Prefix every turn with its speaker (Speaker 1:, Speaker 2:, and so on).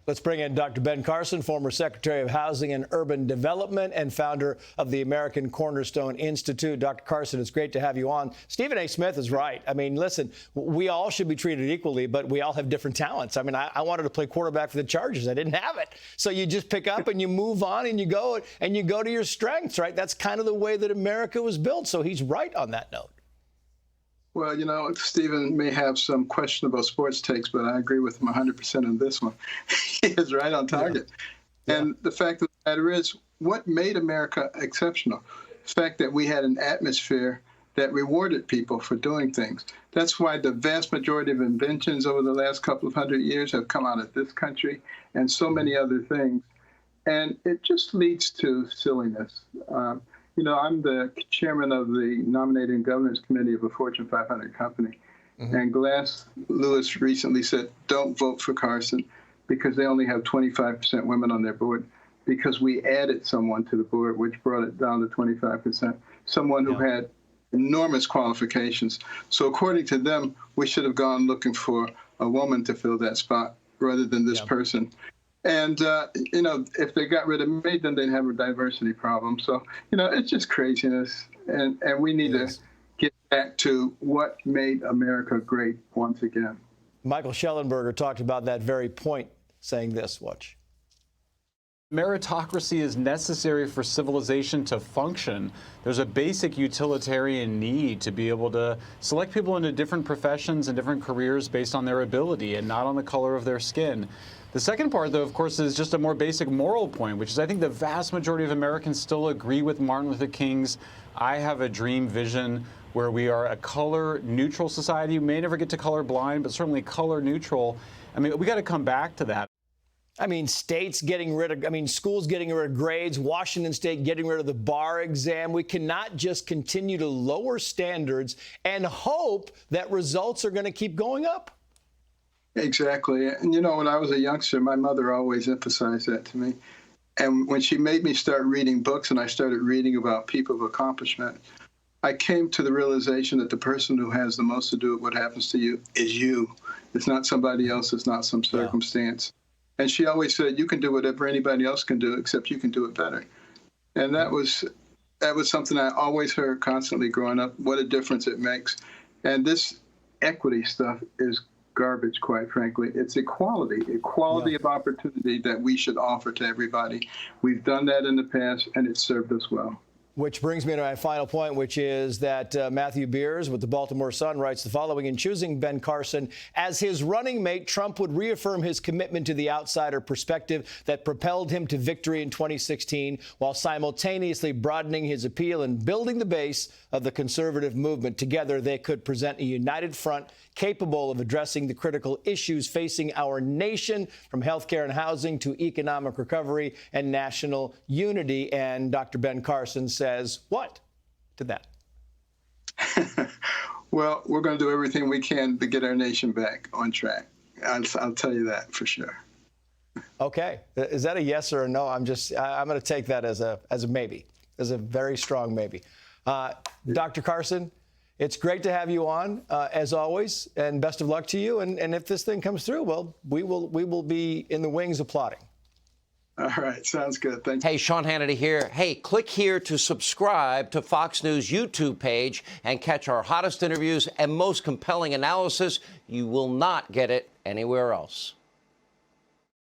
Speaker 1: Let's bring in Dr. Ben Carson, former Secretary of Housing and Urban Development and founder of the American Cornerstone Institute. Dr. Carson, it's great to have you on. Stephen A. Smith is right. I mean, listen, we all should be treated equally, but we all have different talents. I mean, I wanted to play quarterback for the Chargers. I didn't have it. So you just pick up and you move on and you go to your strengths, right? That's kind of the way that America was built. So he's right on that note.
Speaker 2: Well, you know, Stephen may have some questionable sports takes, but I agree with him 100% on this one. He is right on target. Yeah. And the fact of the matter is, what made America exceptional? The fact that we had an atmosphere that rewarded people for doing things. That's why the vast majority of inventions over the last couple of hundred years have come out of this country, and so many other things. And it just leads to silliness. You know, I'm the chairman of the Nominating and Governance Committee of a Fortune 500 company. Mm-hmm. And Glass Lewis recently said, don't vote for Carson because they only have 25% women on their board, because we added someone to the board, which brought it down to 25%, someone who had enormous qualifications. So according to them, we should have gone looking for a woman to fill that spot rather than this person. And, you know, if they got rid of me, then they'd have a diversity problem. So, you know, it's just craziness. And we need to get back to what made America great once again.
Speaker 1: Michael Schellenberger talked about that very point, saying this, watch.
Speaker 3: Meritocracy is necessary for civilization to function. There's a basic utilitarian need to be able to select people into different professions and different careers based on their ability and not on the color of their skin. The second part, though, of course, is just a more basic moral point, which is I think the vast majority of Americans still agree with Martin Luther King's I have a dream vision where we are a color-neutral society. We may never get to color blind, but certainly color-neutral. I mean, we got to come back to that.
Speaker 1: I mean, schools getting rid of grades, Washington State getting rid of the bar exam. We cannot just continue to lower standards and hope that results are going to keep going up.
Speaker 2: Exactly. And, you know, when I was a youngster, my mother always emphasized that to me. And when she made me start reading books and I started reading about people of accomplishment, I came to the realization that the person who has the most to do with what happens to you is you. It's not somebody else. It's not some circumstance. Yeah. And she always said, you can do whatever anybody else can do, except you can do it better. And that was something I always heard constantly growing up, what a difference it makes. And this equity stuff is garbage, quite frankly. It's equality of opportunity that we should offer to everybody. We've done that in the past, and it's served us well.
Speaker 1: Which brings me to my final point, which is that Matthew Beers with the Baltimore Sun writes the following: in choosing Ben Carson as his running mate, Trump would reaffirm his commitment to the outsider perspective that propelled him to victory in 2016, while simultaneously broadening his appeal and building the base of the conservative movement. Together, they could present a united front capable of addressing the critical issues facing our nation, from health care and housing to economic recovery and national unity. And Dr. Ben Carson says what to that?
Speaker 2: Well, we're going to do everything we can to get our nation back on track. I'll tell you that for sure.
Speaker 1: Okay. Is that a yes or a no? I'm going to take that as a maybe, as a very strong maybe. Dr. Carson, it's great to have you on, as always, and best of luck to you. And if this thing comes through, well, we will be in the wings applauding.
Speaker 2: All right. Sounds good. Thank you.
Speaker 4: Hey, Sean Hannity here. Hey, click here to subscribe to Fox News YouTube page and catch our hottest interviews and most compelling analysis. You will not get it anywhere else.